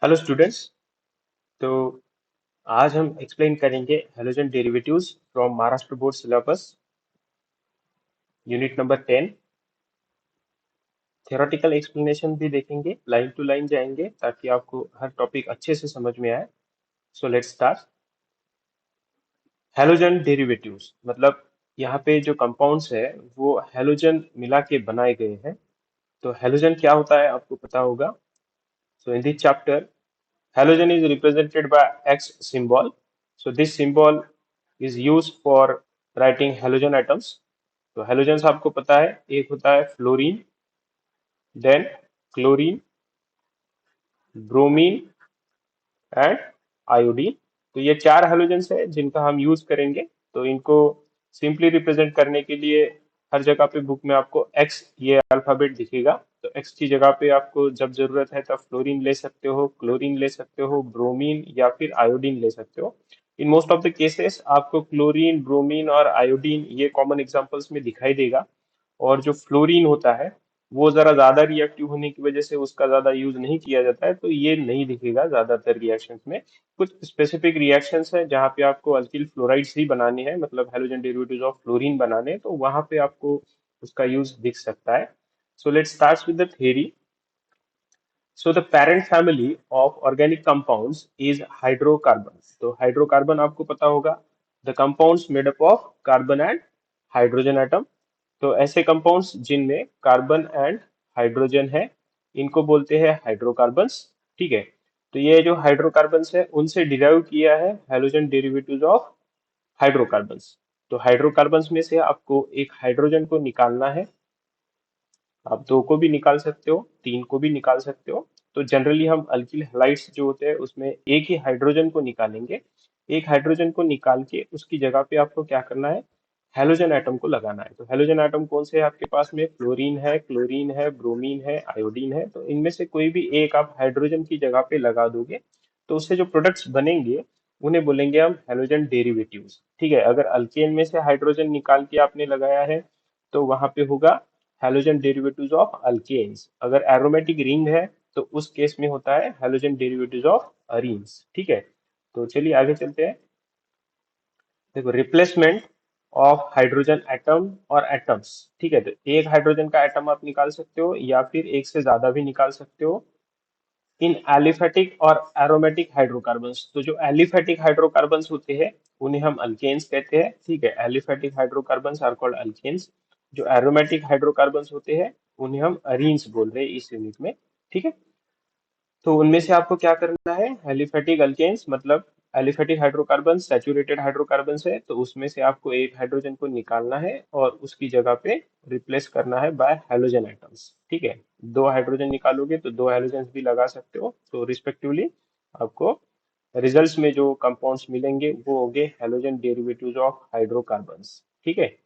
Hello students. तो आज हम एक्सप्लेन करेंगे halogen derivatives from Maharashtra board syllabus unit number 10। Theoretical explanation भी देखेंगे, लाइन टू लाइन जाएंगे ताकि आपको हर टॉपिक अच्छे से समझ में आए। So let's start. Halogen derivatives मतलब यहाँ पे जो कंपाउंड्स है वो हैलोजन मिला के बनाए गए हैं। तो हैलोजन क्या होता है आपको पता होगा। So in this chapter halogen is represented by X symbol. So this symbol is used for writing halogen atoms. तो halogens आपको पता है, एक होता है fluorine, then chlorine, bromine and iodine. तो ये चार हेलोजेंस है जिनका हम यूज करेंगे। तो इनको सिंपली रिप्रेजेंट करने के लिए हर जगह पे बुक में आपको एक्स ये अल्फाबेट दिखेगा। तो एक्स की जगह पे आपको जब जरूरत है तब फ्लोरीन ले सकते हो, क्लोरीन ले सकते हो, ब्रोमीन या फिर आयोडीन ले सकते हो। In most of the cases आपको क्लोरीन, ब्रोमीन और आयोडीन ये कॉमन एग्जांपल्स में दिखाई देगा। और जो फ्लोरीन होता है वो जरा ज्यादा रिएक्टिव होने की वजह से उसका ज्यादा यूज नहीं किया जाता है, तो ये नहीं दिखेगा ज्यादातर रिएक्शंस में। कुछ स्पेसिफिक रिएक्शंस हैं जहाँ पे आपको अल्किल फ्लोराइड्स ही बनाने हैं, मतलब हैलोजन डेरिवेटिव्स ऑफ फ्लोरीन बनाने हैं, तो वहां पे आपको उसका यूज दिख सकता है। So let's start with the theory. So the parent family of organic compounds is hydrocarbons. तो हाइड्रोकार्बन आपको पता होगा, the compounds made up of carbon and hydrogen atom. तो ऐसे कंपाउंड्स जिनमें कार्बन एंड हाइड्रोजन है इनको बोलते हैं हाइड्रोकार्बन्स। ठीक है। तो ये जो हाइड्रोकार्बन्स है उनसे डिराइव किया है हैलोजन डेरिवेटिव्स ऑफ हाइड्रोकार्बन्स। तो हाइड्रोकार्बन्स में से आपको एक हाइड्रोजन को निकालना है। आप दो को भी निकाल सकते हो, तीन को भी निकाल सकते हो। तो जनरली हम अल्किल हैलाइड्स जो होते हैं उसमें एक ही हाइड्रोजन को निकालेंगे। एक हाइड्रोजन को निकाल के उसकी जगह पे आपको क्या करना है, हैलोजन एटम को लगाना है। तो हैलोजन एटम कौन से है आपके पास में, फ्लोरीन है, क्लोरीन है, ब्रोमीन है, आयोडीन है। तो इनमें से कोई भी एक आप हाइड्रोजन की जगह पे लगा दोगे तो उससे जो प्रोडक्ट्स बनेंगे उन्हें बोलेंगे हम हैलोजन डेरिवेटिव्स। ठीक है। अगर अल्केन में से हाइड्रोजन निकाल के आपने लगाया है तो वहां पे होगा हैलोजन डेरिवेटिव्स ऑफ अल्केन्स। अगर एरोमेटिक रिंग है तो उस केस में होता है हैलोजन डेरिवेटिव्स ऑफ अरीन्स। ठीक है। तो चलिए आगे चलते हैं। देखो, रिप्लेसमेंट ऑफ हाइड्रोजन एटम और एटम्स। ठीक है। तो एक हाइड्रोजन का एटम आप निकाल सकते हो या फिर एक से ज्यादा भी निकाल सकते हो इन एलिफेटिक और एरोमेटिक हाइड्रोकार्बन्स। तो जो एलिफेटिक हाइड्रोकार्बन्स होते हैं उन्हें हम अल्केन्स कहते हैं। ठीक है। Aliphatic hydrocarbons are called alkanes. जो एरोमेटिक हाइड्रोकार्बन्स होते हैं उन्हें हम अरीन्स बोल रहे हैं इस यूनिट में। ठीक है। तो उनमें से आपको क्या करना है, एलिफेटिक अल्केन्स मतलब एलिफेटिक हाइड्रोकार्बन सैचुरेटेड हाइड्रोकार्बन है, तो उसमें से आपको एक हाइड्रोजन को निकालना है और उसकी जगह पे रिप्लेस करना है बाय हैलोजन एटम्स। ठीक है। दो हाइड्रोजन निकालोगे तो दो हैलोजन भी लगा सकते हो, तो रिस्पेक्टिवली आपको रिजल्ट्स में जो कंपाउंड्स मिलेंगे वो होंगे हैलोजन डेरिवेटिव्स ऑफ हाइड्रोकार्बन्स। ठीक है।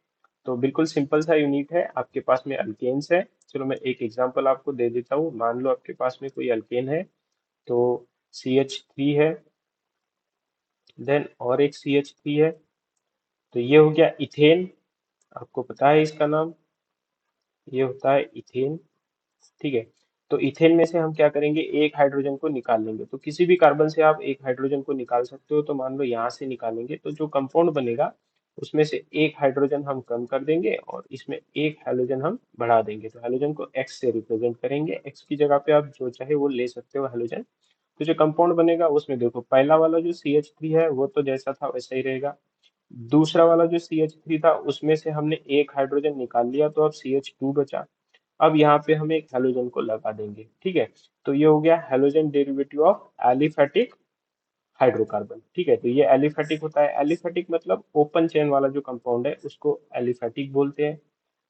तो बिल्कुल सिंपल सा यूनिट है। आपके पास में अल्केन्स है। चलो मैं एक एग्जांपल आपको दे देता हूँ। मान लो आपके पास में कोई अल्केन है, तो CH3 है, देन और एक CH3 है। तो ये हो गया इथेन। आपको पता है इसका नाम, ये होता है इथेन। ठीक है। तो इथेन में से हम क्या करेंगे, एक हाइड्रोजन को निकाल लेंगे। तो किसी भी कार्बन से आप एक हाइड्रोजन को निकाल सकते हो। तो मान लो यहाँ से निकालेंगे तो जो कंपाउंड बनेगा उसमें से एक हाइड्रोजन हम कम कर देंगे और इसमें एक हाइड्रोजन हम बढ़ा देंगे। तो हाइड्रोजन को एक्स से रिप्रेजेंट करेंगे। एक्स की जगह पे आप जो चाहे वो ले सकते हो हाइड्रोजन। तो जो कंपाउंड बनेगा उसमें देखो, पहला वाला जो CH3 है वो तो जैसा था वैसा ही रहेगा। दूसरा वाला जो CH3 था उसमें से हमने एक हाइड्रोजन निकाल लिया तो अब CH2 बचा। अब यहाँ पे हम एक हैलोजन को लगा देंगे। ठीक है। तो ये हो गया halogen derivative of aliphatic hydrocarbon. ठीक है। तो ये एलिफेटिक होता है। एलिफेटिक मतलब ओपन चेन वाला जो कंपाउंड है उसको एलिफेटिक बोलते हैं।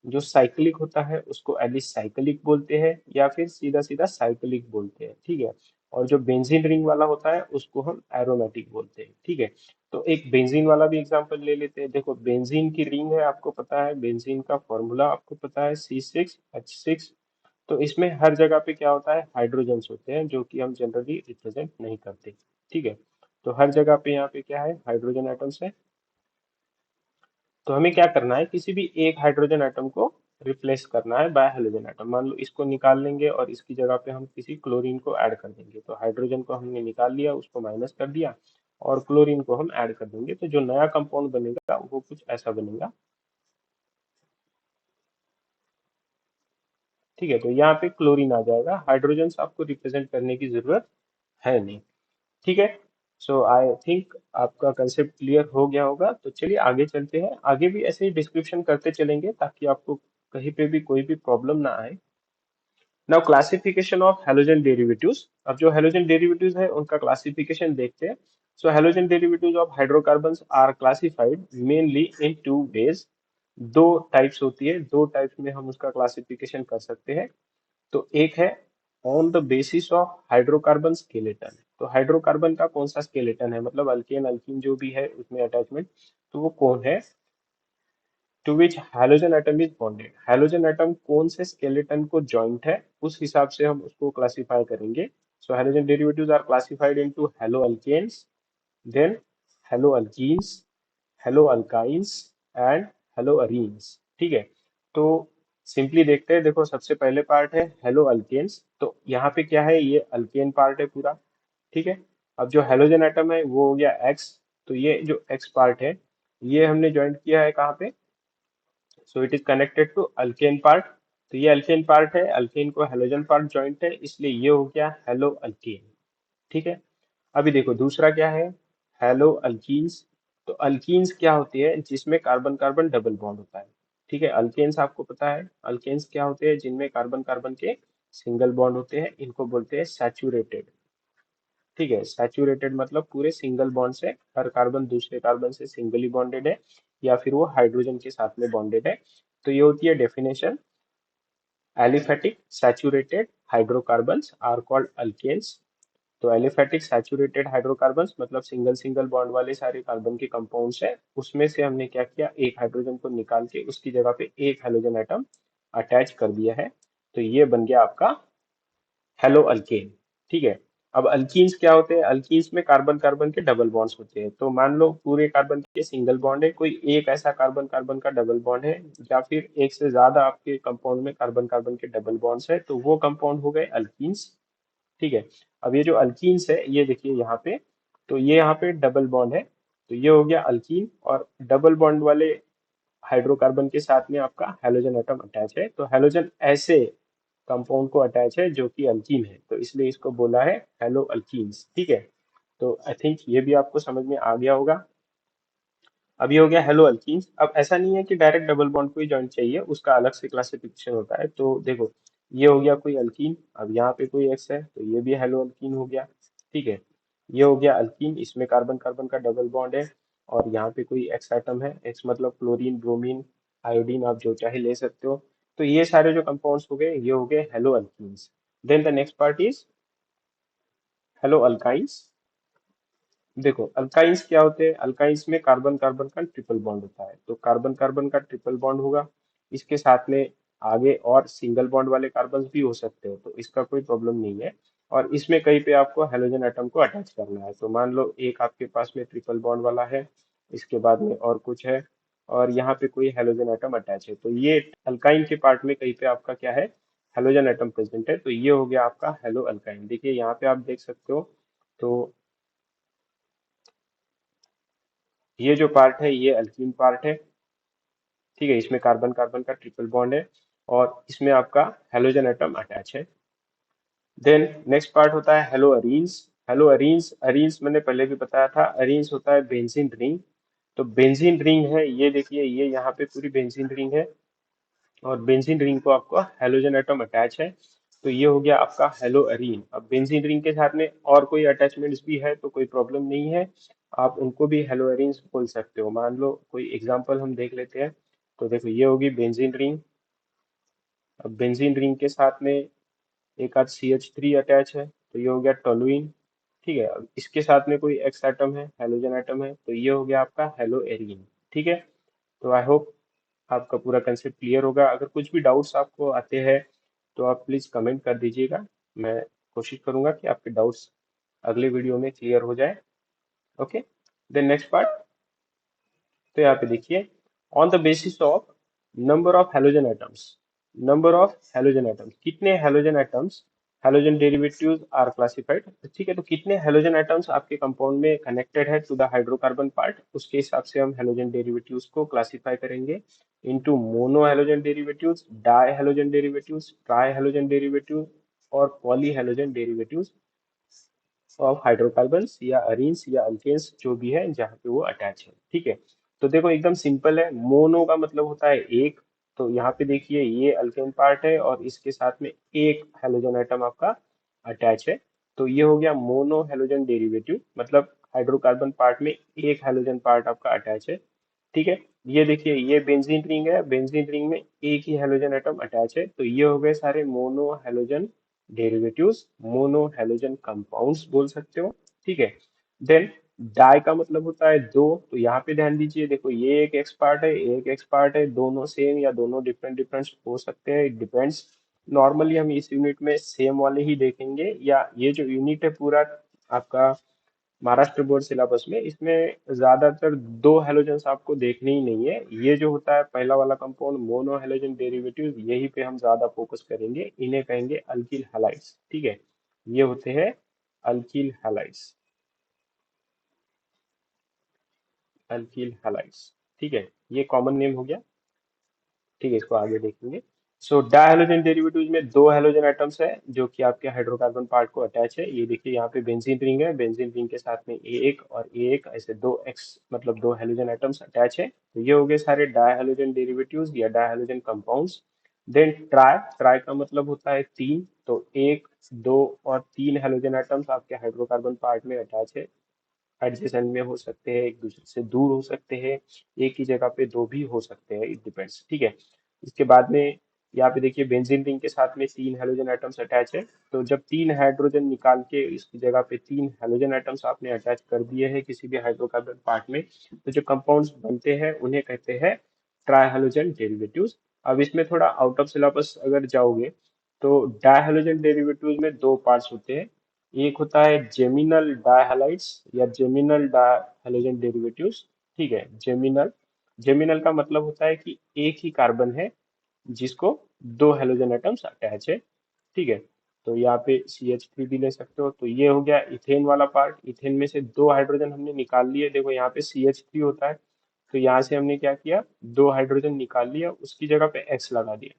जो साइक्लिक होता है उसको एलिसाइक्लिक बोलते हैं या फिर सीधा सीधा साइक्लिक बोलते हैं। ठीक है। और जो बेंजीन रिंग वाला होता है उसको हम एरोमेटिक बोलते हैं। ठीक है। तो एक बेंजीन वाला भी एग्जांपल ले लेते हैं। देखो, बेंजीन की रिंग है, आपको पता है बेंजीन का फॉर्मूला आपको पता है C6H6। तो इसमें हर जगह पे क्या होता है, हाइड्रोजन्स होते हैं जो कि हम जनरली रिप्रेजेंट नहीं करते। ठीक है। तो हर जगह पे यहाँ पे क्या है, हाइड्रोजन एटम्स है। तो हमें क्या करना है, किसी भी एक हाइड्रोजन एटम को रिप्लेस करना है बाय हेलोजन एटम। मान लो इसको निकाल लेंगे और इसकी जगह पे हम किसी क्लोरीन को ऐड कर देंगे, तो हाइड्रोजन को हमने निकाल लिया, उसको माइनस कर दिया और क्लोरीन को हम ऐड कर देंगे, तो जो नया कंपाउंड बनेगा वो कुछ ऐसा बनेगा। ठीक है, तो यहाँ पे क्लोरीन आ जाएगा, हाइड्रोजन आपको रिप्रेजेंट करने की जरूरत है नहीं। ठीक है, सो आई थिंक आपका कंसेप्ट क्लियर हो गया होगा। तो चलिए आगे चलते हैं, आगे भी ऐसे ही डिस्क्रिप्शन करते चलेंगे ताकि आपको कहीं पे भी कोई भी प्रॉब्लम ना आए। Now classification of halogen derivatives. अब जो हेलोजन डेरिवेटिव्स है उनका क्लासिफिकेशन देखते हैं। So halogen derivatives of hydrocarbons are classified mainly in two ways. दो टाइप्स होती है, दो टाइप्स में हम उसका क्लासिफिकेशन कर सकते हैं। तो एक है on the basis of hydrocarbon skeleton. तो हाइड्रोकार्बन का कौन सा स्केलेटन है, मतलब अल्केन अल्कीन जो भी है उसमें अटैचमेंट, तो वो कौन है, to which halogen atom is bonded. Halogen atom कौन से स्केलेटन को जॉइंट है, उस हिसाब से हम उसको क्लासिफाई करेंगे। So halogen derivatives are classified into halo alkanes, then halo alkenes, halo alkynes and halo arenes. ठीक है, तो सिंपली देखते हैं। देखो सबसे पहले पार्ट है हेलो अल्केन्स, तो यहाँ पे क्या है, ये अल्केन पार्ट है पूरा। ठीक है, अब जो हेलोजन एटम है वो हो गया एक्स, तो ये जो एक्स पार्ट है ये हमने ज्वाइंट किया है कहाँ पे, so it is connected to alkane part. तो ये अल्केन पार्ट है, अल्केन को हेलोजन पार्ट ज्वाइंट है, इसलिए ये हो गया हेलो अल्केन। ठीक है, अभी देखो दूसरा क्या है, हेलो अल्कीन्स। तो अल्कीन्स क्या होती है, जिसमें कार्बन कार्बन डबल बॉन्ड होता है। ठीक है, अल्केन्स आपको पता है, अल्केन्स क्या होते हैं, जिनमें कार्बन कार्बन के सिंगल बॉन्ड होते हैं, इनको बोलते हैं सैचुरेटेड। ठीक है, सैचुरेटेड मतलब पूरे सिंगल बॉन्ड से, हर कार्बन दूसरे कार्बन से सिंगली बॉन्डेड है या फिर वो हाइड्रोजन के साथ में बॉन्डेड है। तो ये होती है definition. Aliphatic saturated hydrocarbons are called alkanes. तो एलिफेटिक सैचुरेटेड हाइड्रोकार्बन्स मतलब सिंगल सिंगल बॉन्ड वाले सारे कार्बन के कंपाउंड्स है, उसमें से हमने क्या किया, एक हाइड्रोजन को निकाल के उसकी जगह पे एक हेलोजन एटम अटैच कर दिया है, तो ये बन गया आपका हेलो अल्केन। ठीक है, अब अल्कीन्स क्या होते हैं, अल्कीन्स में कार्बन कार्बन के डबल बॉन्ड्स होते हैं। तो मान लो पूरे कार्बन के सिंगल बॉन्ड है, कोई एक ऐसा कार्बन कार्बन का डबल बॉन्ड है, या फिर एक से ज्यादा आपके कंपाउंड में कार्बन कार्बन के डबल बॉन्ड्स है, तो वो कंपाउंड हो गए अल्कीन्स। ठीक है, अब ये जो अल्कीन्स है ये देखिए यहाँ पे, तो ये यहाँ पे डबल बॉन्ड है, तो ये हो गया अल्कीन, और डबल बॉन्ड वाले हाइड्रोकार्बन के साथ में आपका हेलोजन एटम अटैच है, तो हेलोजन ऐसे कंपाउंड को अटैच है जो कि अल्कीन है, तो इसलिए इसको बोला है हेलो अल्कीन्स। ठीक है, तो आई थिंक ये भी आपको समझ में आ गया होगा। अब ये हो गया हेलो अल्कीन्स। अब ऐसा नहीं है कि डायरेक्ट डबल बॉन्ड को ही जॉइंट चाहिए, उसका अलग से क्लासिफिकेशन होता है। तो देखो ये हो गया कोई अल्कीन, अब यहाँ पे कोई एक्स है तो ये भी हेलो अल्कीन हो गया। ठीक है, ये हो गया अल्कीन, इसमें कार्बन कार्बन का डबल बॉन्ड है, और यहाँ पे कोई एक्स एटम है, एक्स मतलब क्लोरीन ब्रोमीन आयोडीन, आप जो चाहे ले सकते हो। तो ये सारे जो कंपाउंड्स हो गए ये हो गए haloalkenes. Then the next part is haloalkynes. देखो अल्काइंस क्या होते हैं, अल्काइंस में कार्बन कार्बन का ट्रिपल बॉन्ड होता है, तो कार्बन कार्बन का ट्रिपल बॉन्ड होगा, इसके साथ में आगे और सिंगल बॉन्ड वाले कार्बन भी हो सकते हो, तो इसका कोई प्रॉब्लम नहीं है। और इसमें कहीं पे आपको हेलोजन एटम को अटैच करना है, तो मान लो एक आपके पास में ट्रिपल बॉन्ड वाला है, इसके बाद में और कुछ है, और यहाँ पे कोई हेलोजन एटम अटैच है, तो ये अल्काइन के पार्ट में कहीं पे आपका क्या है, हेलोजन एटम प्रेजेंट है, तो ये हो गया आपका हेलो अल्काइन। देखिए यहाँ पे आप देख सकते हो, तो ये जो पार्ट है ये अल्कीन पार्ट है। ठीक है, इसमें कार्बन कार्बन का ट्रिपल बॉन्ड है और इसमें आपका हेलोजन एटम अटैच है। देन नेक्स्ट पार्ट होता है hello arenes. Hello arenes, arenes मैंने पहले भी बताया था, अरीन्स होता है बेंजीन रिंग। तो बेंजीन रिंग है, ये देखिए ये यहाँ पे पूरी बेंजीन रिंग है, और बेंजीन रिंग को आपको हेलोजन एटम अटैच है, तो ये हो गया आपका हेलो अरीन। अब बेंजीन रिंग के साथ में और कोई अटैचमेंट्स भी है तो कोई प्रॉब्लम नहीं है, आप उनको भी हेलो अरीन्स बोल सकते हो। मान लो कोई एग्जांपल हम देख लेते हैं, तो देखो ये होगी बेंजीन रिंग। अब बेंजीन रिंग के साथ में एक आध CH3 अटैच है, तो ये हो गया टोलुइन। ठीक है, अब इसके साथ में कोई एक्स एटम है, हेलोजन एटम है, तो ये हो गया आपका हेलो एरीन। ठीक है, तो आई होप आपका पूरा कंसेप्ट क्लियर होगा। अगर कुछ भी डाउट्स आपको आते हैं तो आप प्लीज कमेंट कर दीजिएगा, मैं कोशिश करूंगा कि आपके डाउट्स अगले वीडियो में क्लियर हो जाए। ओके, देन नेक्स्ट पार्ट, तो यहाँ पे देखिए, on the basis of number of halogen atoms, number of halogen atoms, कितने halogen atoms, halogen derivatives are classified. ठीक है, तो कितने हेलोजन एटम्स आपके कंपाउंड में कनेक्टेड है टू द हाइड्रोकार्बन पार्ट, उसके हिसाब से हम हेलोजन डेरिवेटिव्स को क्लासिफाई करेंगे into mono halogen derivatives, di halogen derivatives, tri halogen derivatives और poly halogen derivatives of hydrocarbons या अरीन्स या अल्केन्स जो भी है जहाँ पे वो अटैच है। ठीक है, तो देखो एकदम सिंपल है। मोनो का मतलब होता है एक, तो यहाँ पे देखिए ये अल्केन पार्ट है और इसके साथ में एक हेलोजन एटम आपका अटैच है, तो ये हो गया मोनो हेलोजन डेरिवेटिव, मतलब हाइड्रोकार्बन पार्ट में एक हेलोजन पार्ट आपका अटैच है। ठीक है, ये देखिए ये बेंजीन रिंग है, बेंजीन रिंग में एक ही हेलोजन एटम अटैच है, तो ये हो गए सारे mono halogen derivatives, mono halogen compounds बोल सकते हो। ठीक है, देन डाई का मतलब होता है दो, तो यहाँ पे ध्यान दीजिए, देखो ये एक एक्स पार्ट है, एक एक्स पार्ट है, दोनों सेम या दोनों डिफरेंट डिफरेंट हो सकते हैं, इट डिपेंड्स। नॉर्मली हम इस यूनिट में सेम वाले ही देखेंगे, या ये जो यूनिट है पूरा आपका महाराष्ट्र बोर्ड सिलेबस में, इसमें ज्यादातर दो हेलोजन्स आपको देखने ही नहीं है। ये जो होता है पहला वाला कंपाउंड मोनो हेलोजन डेरिवेटिव, यही पे हम ज्यादा फोकस करेंगे, इन्हें कहेंगे अल्किल हैलाइड्स। ठीक है, ये होते हैं अल्किल हैलाइड्स, अल्किल हैलाइड्स। ठीक है, ये कॉमन नेम हो गया। ठीक है, इसको आगे देखेंगे। सो डायहेलोजन डेरिवेटिव्स में दो हेलोजन एटम्स है जो कि आपके हाइड्रोकार्बन पार्ट को अटैच है। ये देखिए यहाँ पे बेंजीन रिंग है, बेंजीन रिंग के साथ में एक और एक ऐसे दो एक्स मतलब दो हेलोजन एटम्स अटैच है, तो ये हो गए सारे डायहेलोजन डेरिवेटिव्स या डायहेलोजन कंपाउंड्स। देन ट्राई, ट्राई का मतलब होता है तीन, तो एक, दो और तीन हेलोजन एटम्स आपके हाइड्रोकार्बन पार्ट में अटैच है, एडजेसेंट में हो सकते हैं, एक दूसरे से दूर हो सकते हैं, एक ही जगह पे दो भी हो सकते हैं, इट डिपेंड्स। ठीक है, इसके बाद में यहाँ पे देखिए बेंजीन रिंग के साथ में तीन हेलोजन एटम्स अटैच है, तो जब तीन हाइड्रोजन निकाल के इसकी जगह पे तीन हेलोजन एटम्स आपने अटैच कर दिए हैं किसी भी हाइड्रोकार्बन पार्ट में, तो जो कंपाउंड्स बनते हैं उन्हें कहते हैं ट्राई हेलोजन डेरिवेटिव्स। अब इसमें थोड़ा आउट ऑफ सिलेबस अगर जाओगे, तो डायहेलोजन डेरिवेटिव्स में दो पार्ट्स होते हैं, एक होता है जेमिनल डायहालाइड्स या जेमिनल डायहालोजन डेरिवेटिव्स। ठीक है, जेमिनल, जेमिनल का मतलब होता है कि एक ही कार्बन है जिसको दो हेलोजन एटम्स अटैच है। ठीक है, तो यहाँ पे CH3 भी ले सकते हो, तो ये हो गया इथेन वाला पार्ट। इथेन में से दो हाइड्रोजन हमने निकाल लिए, देखो यहाँ पे CH3 होता है, तो यहाँ से हमने क्या किया, दो हाइड्रोजन निकाल लिया, उसकी जगह पे X लगा दिया,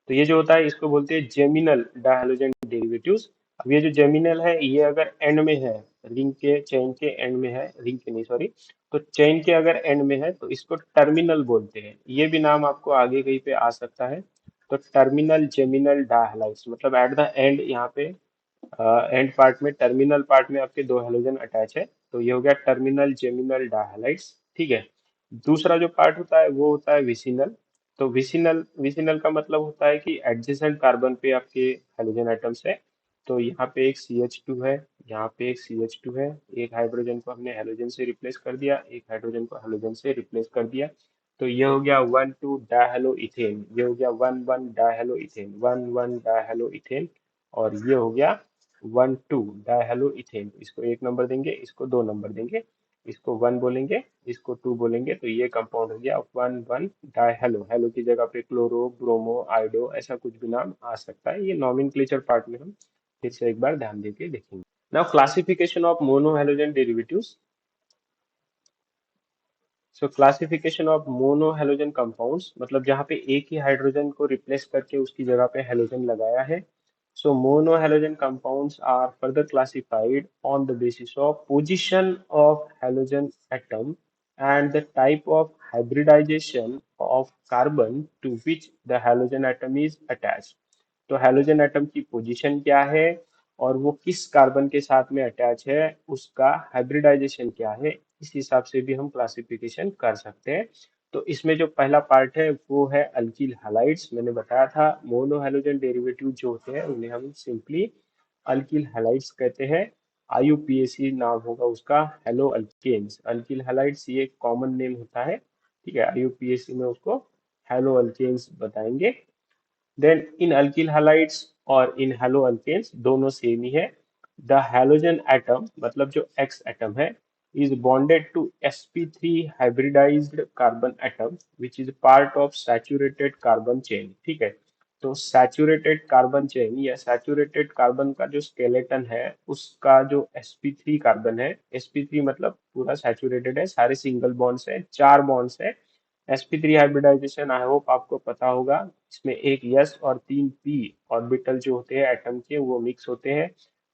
तो ये जो होता है इसको बोलते हैं जेमिनल डायहालोजन डेरिवेटिव्स। अब ये जो जेमिनल है ये अगर एंड में है, रिंग के चेन के एंड में है, रिंग के नहीं सॉरी, तो चेन के अगर एंड में है तो इसको टर्मिनल बोलते हैं। ये भी नाम आपको आगे कहीं पे आ सकता है, तो टर्मिनल जेमिनल डायहालाइड्स मतलब एट द एंड, यहाँ पे एंड पार्ट में टर्मिनल पार्ट में आपके दो हेलोजन अटैच है, तो ये हो गया टर्मिनल जेमिनल डायहालाइड्स। ठीक है, दूसरा जो पार्ट होता है वो होता है विसिनल। तो विसिनल, विसिनल का मतलब होता है कि एडजेसेंट कार्बन पे आपके हेलोजन एटम्स है, तो यहाँ पे एक CH2 है, यहाँ पे एक CH2 है, एक हाइड्रोजन को हमने हेलोजन से रिप्लेस कर दिया, एक हाइड्रोजन को हेलोजन से रिप्लेस कर दिया, तो ये हो गया 1 2 डायहेलो इथेन, ये हो गया 1 1 डायहेलो इथेन, 1 1 डायहेलो इथेन, और ये हो गया 1 2 डायहेलो इथेन। इसको एक नंबर देंगे, इसको दो नंबर देंगे, इसको वन बोलेंगे, इसको टू बोलेंगे, तो ये कंपाउंड हो गया 1 1 डायहेलो। हेलो की जगह पे क्लोरो, ब्रोमो, आइडो ऐसा कुछ भी नाम आ सकता है, ये नॉमेनक्लेचर पार्ट में हम फिर से एक बार ध्यान देके देखेंगे। Now classification of mono halogen derivatives. So classification of mono halogen compounds मतलब जहाँ पे एक ही हाइड्रोजन को रिप्लेस करके उसकी जगह पे हेलोजन लगाया है। So mono halogen compounds are further classified on the basis of position of halogen atom and the type of hybridization of carbon to which the halogen atom is attached। तो halogen atom की position क्या है और वो किस carbon के साथ में अटैच है, उसका हाइब्रिडाइजेशन क्या है, इस हिसाब से भी हम क्लासिफिकेशन कर सकते हैं। तो इसमें जो पहला पार्ट है वो है अल्किल हैलाइड्स। मैंने बताया था मोनो हेलोजन डेरिवेटिव जो होते हैं उन्हें हम सिंपली अल्किल हैलाइड्स कहते हैं। IUPAC नाम होगा उसका, हेलो अल्केन्स। अल्किल हैलाइड्स ये कॉमन नेम होता है, ठीक है, IUPAC में उसको हेलो अल्केन्स बताएंगे। देन इन अल्किल हैलाइड्स और इन हेलो अल्केन्स दोनों सेम ही है। द हैलोजन एटम मतलब जो एक्स एटम है is bonded to sp3 hybridized carbon atom which is part of saturated carbon chain। ठीक है, तो सैचुरेटेड कार्बन चेन या सैचुरेटेड कार्बन का जो स्केलेटन है उसका जो sp3 कार्बन है, sp3 मतलब पूरा सैचुरेटेड है, सारे सिंगल बॉन्ड्स है, चार बॉन्ड्स है। sp3 हाइब्रिडाइजेशन आई होप आपको पता होगा, इसमें एक s और तीन p ऑर्बिटल जो होते हैं एटम के वो मिक्स होते हैं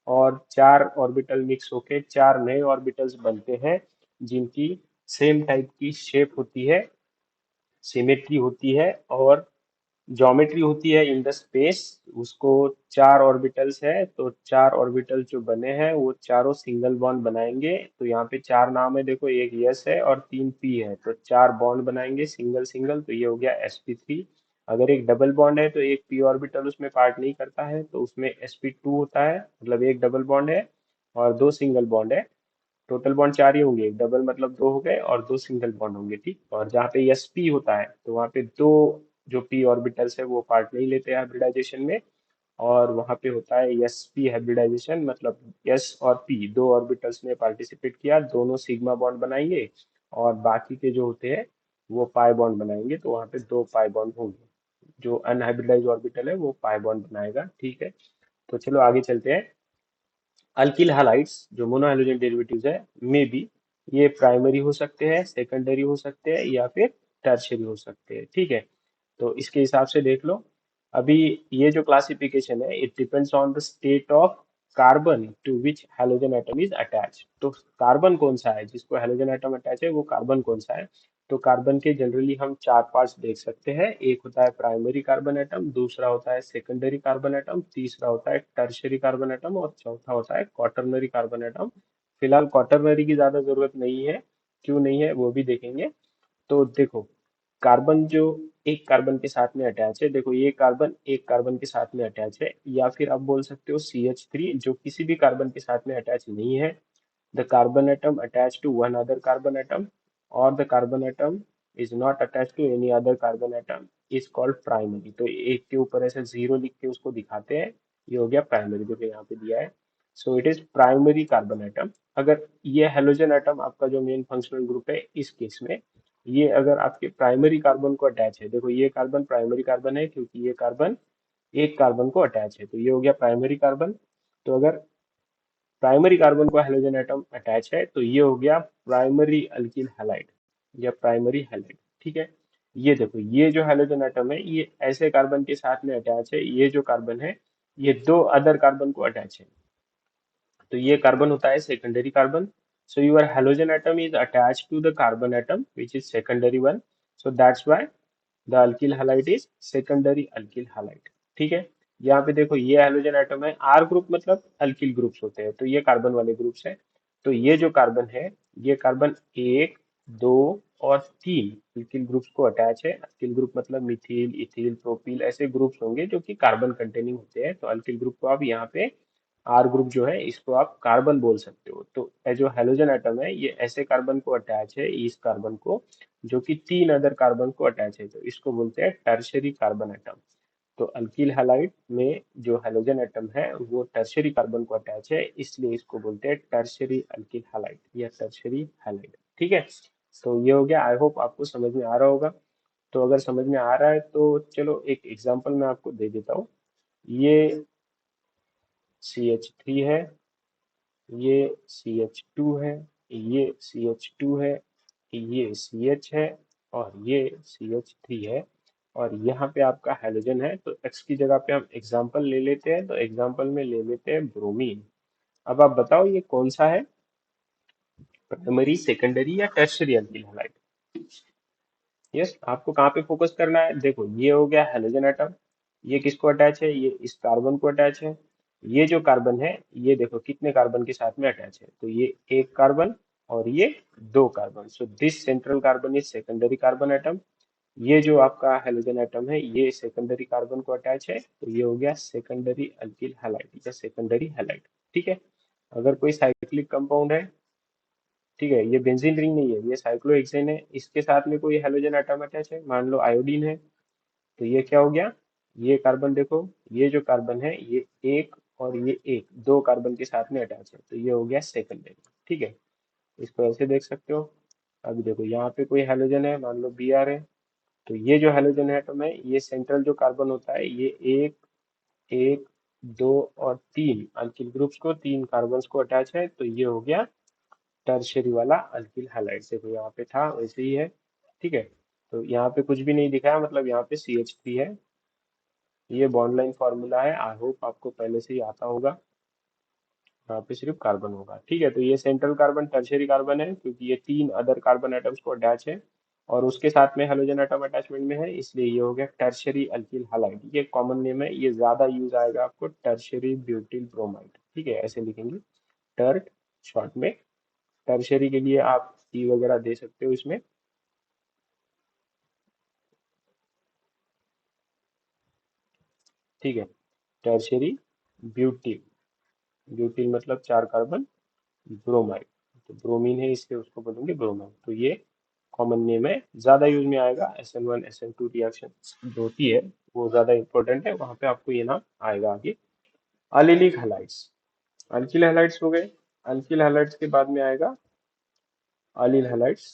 और चार ऑर्बिटल मिक्स होके चार नए ऑर्बिटल्स बनते हैं जिनकी सेम टाइप की शेप होती है, सिमेट्री होती है और ज्योमेट्री होती है इन द स्पेस। उसको चार ऑर्बिटल्स है तो चार ऑर्बिटल जो बने हैं वो चारों सिंगल बॉन्ड बनाएंगे। तो यहाँ पे चार नाम है, देखो एक यस है और तीन पी है, तो चार बॉन्ड बनाएंगे सिंगल सिंगल, तो ये हो गया sp3। अगर एक डबल बॉन्ड है तो एक पी ऑर्बिटल उसमें पार्ट नहीं करता है तो उसमें sp2 होता है, मतलब एक डबल बॉन्ड है और दो सिंगल बॉन्ड है। टोटल बॉन्ड चार ही होंगे, एक डबल मतलब दो हो गए और दो सिंगल बॉन्ड होंगे। ठीक, और जहाँ पे एस पी होता है तो वहाँ पे दो जो पी ऑर्बिटल्स है वो पार्ट नहीं लेते हैं हाइब्रिडाइजेशन में, और वहाँ पे होता है एस पी हाइब्रिडाइजेशन, मतलब एस और पी दो ऑर्बिटल्स ने पार्टिसिपेट किया, दोनों सिग्मा बॉन्ड बनाएंगे और बाकी के जो होते हैं वो पाई बॉन्ड बनाएंगे, तो वहाँ पे दो पाई बॉन्ड होंगे। जो अनहाइब्रिडाइज ऑर्बिटल है वो पाई बॉन्ड बनाएगा। ठीक है, तो चलो आगे चलते हैं। अल्किल हैलाइड्स जो मोनोहाइड्रोजन डेरिवेटिव्स है में भी ये प्राइमरी हो सकते हैं, सेकेंडरी हो सकते हैं या फिर टर्शियरी हो सकते हैं। ठीक है, तो इसके हिसाब से देख लो। अभी ये जो क्लासिफिकेशन है it depends on the state of carbon to which halogen atom is attach. तो कार्बन कौन सा है जिसको हैलोजन एटम अटैच है, वो कार्बन कौन सा है। तो कार्बन के जनरली हम चार पार्ट्स देख सकते हैं, एक होता है प्राइमरी कार्बन एटम, दूसरा होता है सेकेंडरी कार्बन एटम, तीसरा होता है टर्शियरी कार्बन एटम और चौथा होता है क्वाटरनरी कार्बन एटम। फिलहाल क्वाटरनरी की ज्यादा जरूरत नहीं है, क्यों नहीं है वो भी देखेंगे। तो देखो, कार्बन जो एक कार्बन के साथ में अटैच है, देखो ये कार्बन एक कार्बन के साथ में अटैच है, या फिर आप बोल सकते हो CH3 जो किसी भी कार्बन के साथ में अटैच नहीं है। The carbon atom attach to one other carbon atom और the carbon atom is not attach to any other carbon atom is called primary. तो एक के ऊपर ऐसे जीरो लिख के उसको दिखाते हैं, ये हो गया प्राइमरी, देखो यहाँ पे दिया है। सो it is primary carbon atom. अगर ये हेलोजन एटम आपका जो मेन फंक्शनल ग्रुप है इस केस में, ये अगर आपके प्राइमरी कार्बन को अटैच है, देखो ये कार्बन प्राइमरी कार्बन है क्योंकि ये कार्बन एक कार्बन को अटैच है, तो ये हो गया प्राइमरी कार्बन। तो अगर प्राइमरी कार्बन को हेलोजन एटम अटैच है तो ये हो गया प्राइमरी अल्किल हैलाइड या प्राइमरी हैलाइड। ठीक है, ये देखो ये जो हेलोजन एटम है ये ऐसे कार्बन के साथ में अटैच है, ये जो कार्बन है ये दो अदर कार्बन को अटैच है, तो ये कार्बन होता है secondary carbon. So your halogen atom is attach to the carbon atom which is secondary one, so that's why the alkyl halide is secondary alkyl halide. ठीक है, यहाँ पे देखो ये हाइड्रोजन एटम है, आर ग्रुप मतलब अल्किल ग्रुप्स होते हैं, तो ये कार्बन वाले ग्रुप्स है। तो ये जो कार्बन है ये कार्बन एक, दो और तीन अल्किल ग्रुप्स को अटैच है। अल्किल ग्रुप मतलब मिथिल, इथिल, प्रोपिल ऐसे ग्रुप्स होंगे जो कि कार्बन कंटेनिंग होते हैं, तो अल्किल ग्रुप को आप यहाँ पे आर ग्रुप जो है इसको आप कार्बन बोल सकते हो। तो ये जो हेलोजन एटम है ये ऐसे कार्बन को अटैच है, इस कार्बन को जो कि तीन अदर कार्बन को अटैच है, तो इसको बोलते हैं टर्शरी कार्बन एटम। तो अल्किल हैलाइड में जो हेलोजन एटम है वो टर्शरी कार्बन को अटैच है, इसलिए इसको बोलते हैं टर्शरी अल्किल हैलाइड या टर्शरी हैलाइड। ठीक है, तो ये हो गया, आई होप आपको समझ में आ रहा होगा। तो अगर समझ में आ रहा है तो चलो एक एग्जांपल मैं आपको दे देता हूँ। ये CH3 है, ये CH2 है, ये CH2 है, ये CH है और ये CH3 है, और यहाँ पे आपका हैलोजन है। तो X की जगह पे हम एग्जाम्पल ले लेते हैं, तो एग्जाम्पल में ले लेते हैं ब्रोमीन। अब आप बताओ ये कौन सा है, प्राइमरी, सेकेंडरी या टर्शियरी अल्किल हैलाइड। यस, आपको कहाँ पे फोकस करना है, देखो ये हो गया हेलोजन एटम, ये किसको अटैच है, ये इस कार्बन को अटैच है। ये जो कार्बन है ये देखो कितने कार्बन के साथ में अटैच है, तो ये एक कार्बन और ये दो carbon, so this central carbon is secondary carbon atom. ये जो आपका हेलोजन एटम है ये सेकेंडरी कार्बन को अटैच है, तो ये हो गया सेकेंडरी अल्किल हैलाइड या सेकेंडरी हैलाइड। ठीक है, अगर कोई साइक्लिक कंपाउंड है, ठीक है, ये बेंजीन रिंग नहीं है, ये साइक्लोहेक्सेन है, इसके साथ में कोई हेलोजन एटम अटैच है, मान लो आयोडीन है, तो ये क्या हो गया, ये कार्बन देखो, ये जो कार्बन है ये एक और ये एक दो कार्बन के साथ में अटैच है, तो ये हो गया सेकेंडरी। ठीक है, इसको ऐसे देख सकते हो। अभी देखो यहाँ पे कोई हेलोजन है, मान लो Br है, तो ये जो हेलोजन एटम है, ये सेंट्रल जो कार्बन होता है, ये एक, एक, दो और तीन अल्किल ग्रुप्स को, तीन कार्बन्स को अटैच है, तो ये हो गया टर्शियरी वाला अल्किल हैलाइड। देखो यहाँ पे था वैसे ही है, ठीक है। तो यहाँ पे कुछ भी नहीं दिखाया, मतलब यहाँ पे CH3 है। ये बॉन्ड लाइन फॉर्मूला है, आई होप आपको पहले से ही आता होगा। यहाँ पे सिर्फ कार्बन होगा, ठीक है। तो ये सेंट्रल कार्बन टर्शियरी कार्बन है, क्योंकि ये तीन अदर कार्बन एटम्स को अटैच है और उसके साथ में हेलोजन एटम अटैचमेंट में है, इसलिए ये हो गया टर्शियरी अल्किल हैलाइड। ये कॉमन नेम है, ये ज्यादा यूज आएगा आपको, टर्शियरी ब्यूटिल ब्रोमाइड, ठीक है, ऐसे लिखेंगे टर्ट शॉर्ट में। टर्शियरी के लिए आप टी वगैरह दे सकते हो इसमें, ठीक है। टर्शियरी ब्यूटिल, ब्यूटिल मतलब चार कार्बन, ब्रोमाइड, तो ब्रोमीन है इसलिए उसको बोलेंगे ब्रोमाइड। तो ये कॉमन नेम है, ज्यादा यूज में आएगा। SN1 SN2 रिएक्शन जो होती है वो ज्यादा इंपॉर्टेंट है, वहां पे आपको ये नाम आएगा आगे। अलिलिक हैलाइड्स, अल्किल हैलाइड्स हो गए। अल्किल हैलाइड्स के बाद में आएगा अलील हैलाइड्स।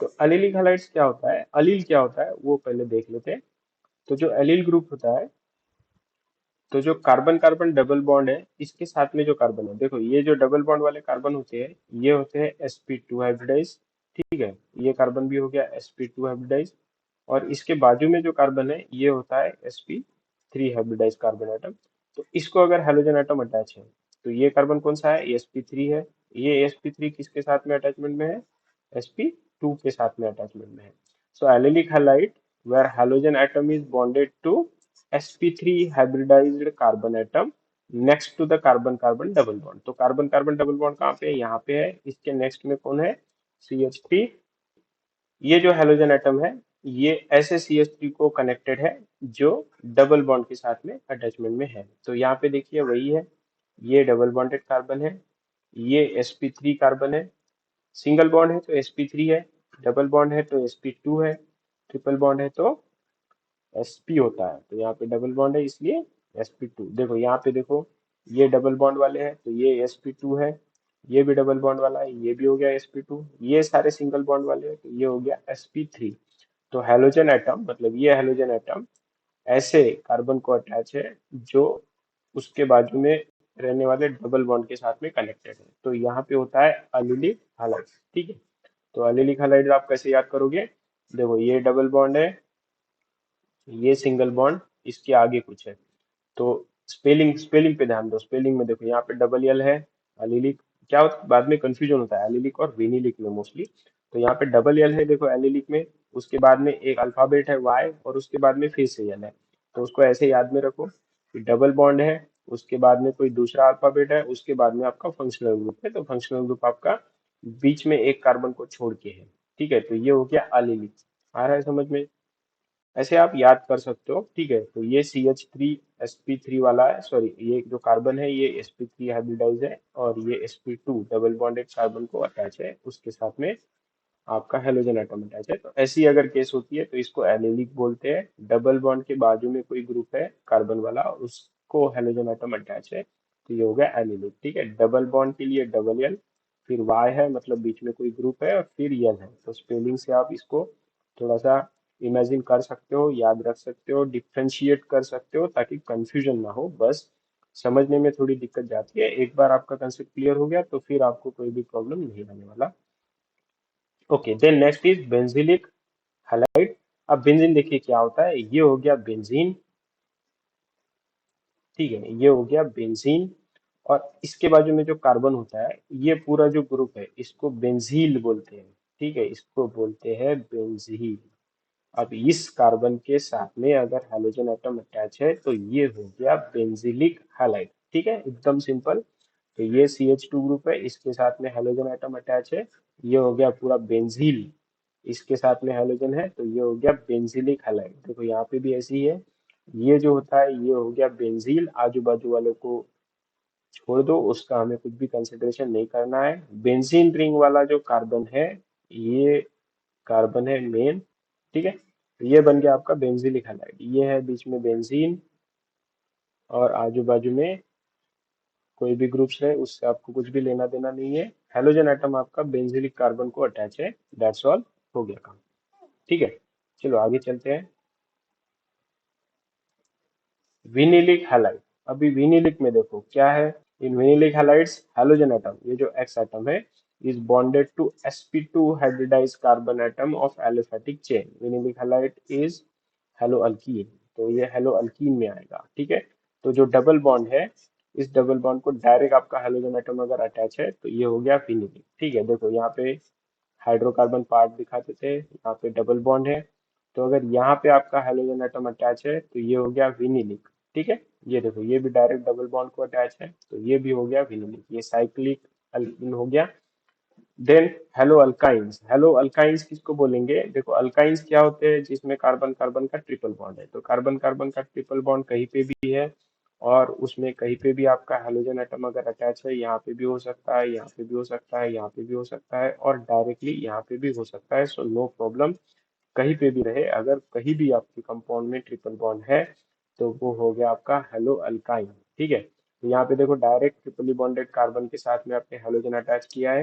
तो अलिलिक हैलाइड्स क्या होता है, अलील क्या होता है वो पहले देख लेते हैं। तो जो एलील ग्रुप होता है, तो जो कार्बन कार्बन डबल बॉन्ड है, इसके साथ में जो कार्बन है, देखो ये जो डबल बॉन्ड वाले कार्बन होते हैं, ये होते हैं sp2 हाइब्रिडाइज, ठीक है। ये कार्बन भी हो गया sp2 हाइब्रिडाइज। और इसके बाजू में जो कार्बन है, ये होता है sp3 हाइब्रिडाइज कार्बन एटम। तो इसको अगर हेलोजन एटम अटैच है, तो ये कार्बन कौन सा है, ये sp3 है। ये sp3 किसके साथ में अटैचमेंट में है, sp2 के साथ में अटैचमेंट में है। So allylic halide where halogen atom is bonded to sp3 hybridized carbon atom next to the carbon carbon double bond। तो कार्बन कार्बन डबल बॉन्ड कहाँ पे है, यहाँ पे है। इसके नेक्स्ट में कौन है, CH3। ये जो हेलोजन एटम है, ये ऐसे CH3 को कनेक्टेड है जो डबल बॉन्ड के साथ में अटैचमेंट में है। तो यहाँ पे देखिए वही है, ये डबल बॉन्डेड कार्बन है, ये sp3 कार्बन है। सिंगल बॉन्ड है तो sp3 है, डबल बॉन्ड है तो sp2 है, ट्रिपल बॉन्ड है तो sp होता है। तो यहाँ पे डबल बॉन्ड है इसलिए sp2। देखो यहाँ पे देखो, ये डबल बॉन्ड वाले हैं तो ये sp2 है, ये भी डबल बॉन्ड वाला है, ये भी हो गया sp2। ये सारे सिंगल बॉन्ड वाले हैं तो ये हो गया sp3। तो हेलोजन एटम मतलब ये हेलोजन एटम ऐसे कार्बन को अटैच है जो उसके बाजू में रहने वाले डबल बॉन्ड के साथ में कनेक्टेड है। तो यहाँ पे होता है अलिलिक हैलाइड, ठीक है। तो अलिलिक हैलाइड आप कैसे याद करोगे, देखो ये डबल बॉन्ड है, ये सिंगल बॉन्ड, इसके आगे कुछ है। तो स्पेलिंग स्पेलिंग पे ध्यान दो। स्पेलिंग में देखो यहाँ पे डबल एल है, एलिलिक। क्या होता है, बाद में कंफ्यूजन होता है एलिलिक और विनिलिक में मोस्टली। तो यहाँ पे डबल एल है देखो एलिलिक में, उसके बाद में एक अल्फाबेट है वाई और उसके बाद में फिर से एल है। तो उसको ऐसे याद में रखो कि डबल बॉन्ड है, उसके बाद में कोई दूसरा अल्फाबेट है, उसके बाद में आपका फंक्शनल ग्रुप है। तो फंक्शनल ग्रुप आपका बीच में एक कार्बन को छोड़ के है, ठीक है। तो ये हो गया अलिलिक। आ रहा है समझ में, ऐसे आप याद कर सकते हो, ठीक है। तो ये CH3 sp3 वाला है, सॉरी ये जो कार्बन है ये sp3 हाइब्रिडाइज है, और ये sp2 डबल बॉन्डेड कार्बन को अटैच है, उसके साथ में आपका हेलोजन एटम अटैच है। तो ऐसी अगर केस होती है तो इसको एलिलिक बोलते हैं। डबल बॉन्ड के बाजू में कोई ग्रुप है कार्बन वाला, उसको हेलोजन एटम अटैच है, तो ये हो गया एलिलिक, ठीक है। डबल बॉन्ड के लिए डबल एल, फिर वाई है मतलब बीच में कोई ग्रुप है, और फिर एल है। तो स्पेलिंग से आप इसको थोड़ा सा इमेजिन कर सकते हो, याद रख सकते हो, डिफ्रेंशिएट कर सकते हो, ताकि कंफ्यूजन ना हो। बस समझने में थोड़ी दिक्कत जाती है, एक बार आपका कंसेप्ट क्लियर हो गया तो फिर आपको कोई भी प्रॉब्लम नहीं आने वाला। Okay, then next is benzylic halide. अब बेंजीन देखिए क्या होता है, ये हो गया बेंजीन, ठीक है, ये हो गया बेंजीन। और इसके बाजू में जो कार्बन होता है, ये पूरा जो ग्रुप है इसको बेंजील बोलते हैं, ठीक है, इसको बोलते हैं बेंजील। अब इस कार्बन के साथ में अगर हेलोजन एटम अटैच है तो ये हो गया बेंजिलिक हैलाइड, ठीक है, एकदम सिंपल। तो ये CH2 ग्रुप है, इसके साथ में हेलोजन एटम अटैच है, ये हो गया पूरा बेंजील। इसके साथ में हेलोजन है तो ये हो गया बेंजिलिक हैलाइड। देखो यहाँ पे भी ऐसी ही है, ये जो होता है ये हो गया बेंजील, आजू बाजू वालों को छोड़ दो, उसका हमें कुछ भी कंसिडरेशन नहीं करना है। बेंजीन रिंग वाला जो कार्बन है, ये कार्बन है मेन, ठीक है। तो ये बन गया आपका बेंजीलिक हैलाइड, ये है बीच में बेंजीन और आजू बाजू में कोई भी ग्रुप्स है उससे आपको कुछ भी लेना देना नहीं है। हेलोजन एटम आपका बेंजीलिक कार्बन को अटैच है, दैट्स ऑल, हो गया काम। ठीक है, चलो आगे चलते हैं। Vinylic halide. अभी विनिलिक में देखो क्या है। In vinylic halides halogen atom, ये जो एक्स एटम है, is bonded to sp2 hybridized carbon atom of aliphatic chain. Vinylic halide is halo alkene, तो ये हेलो अल्कीन में आएगा। ठीक है, तो जो डबल बॉन्ड है, इस डबल बॉन्ड को डायरेक्ट आपका हेलोजन एटम अगर अटैच है तो ये हो गया विनिलिक। ठीक है, देखो यहाँ पे हाइड्रोकार्बन पार्ट दिखाते थे, यहाँ पे डबल बॉन्ड है, तो अगर यहाँ पे आपका हेलोजन एटम अटैच है तो ये हो गया विनिलिक। ठीक है, ये देखो ये भी डायरेक्ट डबल बॉन्ड को अटैच है, तो ये भी हो गया विनिलिक, ये साइक्लिक अल्कीन हो गया। देन हेलो अल्काइंस। हेलो अल्काइंस किसको बोलेंगे, देखो अल्काइंस क्या होते हैं, जिसमें कार्बन कार्बन का ट्रिपल बॉन्ड है, तो कार्बन कार्बन का ट्रिपल बॉन्ड कहीं पे भी है और उसमें कहीं पे भी आपका हेलोजन एटम अगर अटैच है, यहाँ पे भी हो सकता है, यहाँ पे भी हो सकता है, यहाँ पे भी हो सकता है और डायरेक्टली यहाँ पे भी हो सकता है, सो नो प्रॉब्लम, कहीं पे भी रहे, अगर कहीं भी आपके कंपाउंड में ट्रिपल बॉन्ड है तो वो हो गया आपका हेलो अल्काइन। ठीक है, तो यहाँ पे देखो डायरेक्ट ट्रिपली बॉन्डेड कार्बन के साथ में आपने हेलोजन अटैच किया है,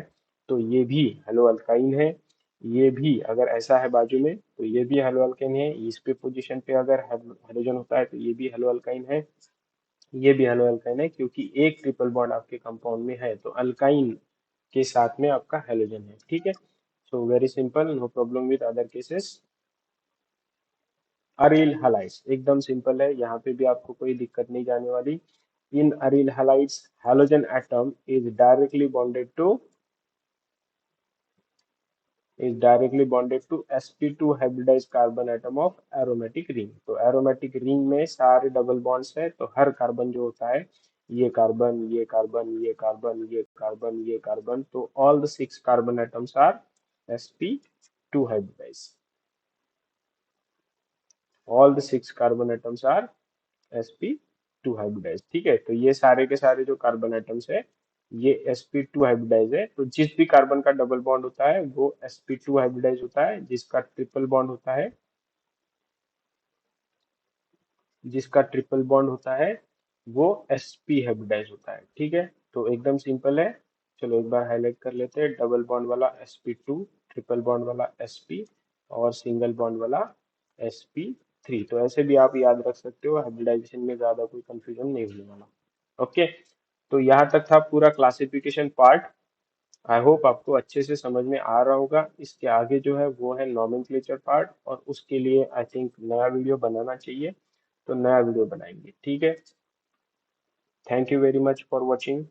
तो ये भी हेलो अल्काइन है। ये भी अगर ऐसा है बाजू में तो ये भी हेलो अल्काइन है, इस पे पोजीशन पे अगर हेलोजन होता है तो ये भी हेलो अल्काइन है, ये भी हेलो अल्काइन है, क्योंकि एक ट्रिपल बॉन्ड आपके कंपाउंड में है तो अल्काइन के साथ में आपका हेलोजन है। ठीक है, so very simple, no problem with other cases. Aryl halides एकदम सिंपल है, यहाँ पे भी आपको कोई दिक्कत नहीं जाने वाली। In aryl halides halogen atom is directly bonded to sp2 hybridized carbon atom of aromatic ring. तो एरोमेटिक रिंग में सारे डबल बॉन्ड्स है, तो हर कार्बन जो होता है, ये कार्बन, ये कार्बन, ये कार्बन, ये कार्बन, ये कार्बन, तो all the 6 carbon atoms are sp2 hybridized. All the 6 carbon atoms are sp2 hybridize. ठीक है, तो ये सारे के सारे जो कार्बन एटम्स है ये sp2 हाइब्रिडाइज है, तो जिस भी कार्बन का डबल बॉन्ड होता है वो sp2 हाइब्रिडाइज होता है, जिसका ट्रिपल बॉन्ड होता है वो sp हाइब्रिडाइज होता है। ठीक है, तो एकदम सिंपल है। चलो एक बार हाईलाइट कर लेते हैं, डबल बॉन्ड वाला sp2, ट्रिपल बॉन्ड वाला sp और सिंगल बॉन्ड वाला sp3। तो ऐसे भी आप याद रख सकते हो, हाइब्रिडाइजेशन में ज्यादा कोई कंफ्यूजन नहीं होने वाला। ओके, तो यहाँ तक था पूरा क्लासिफिकेशन पार्ट। आई होप आपको अच्छे से समझ में आ रहा होगा। इसके आगे जो है वो है नॉमेनक्लेचर पार्ट, और उसके लिए आई थिंक नया वीडियो बनाना चाहिए, तो नया वीडियो बनाएंगे। ठीक है, thank you very much for watching.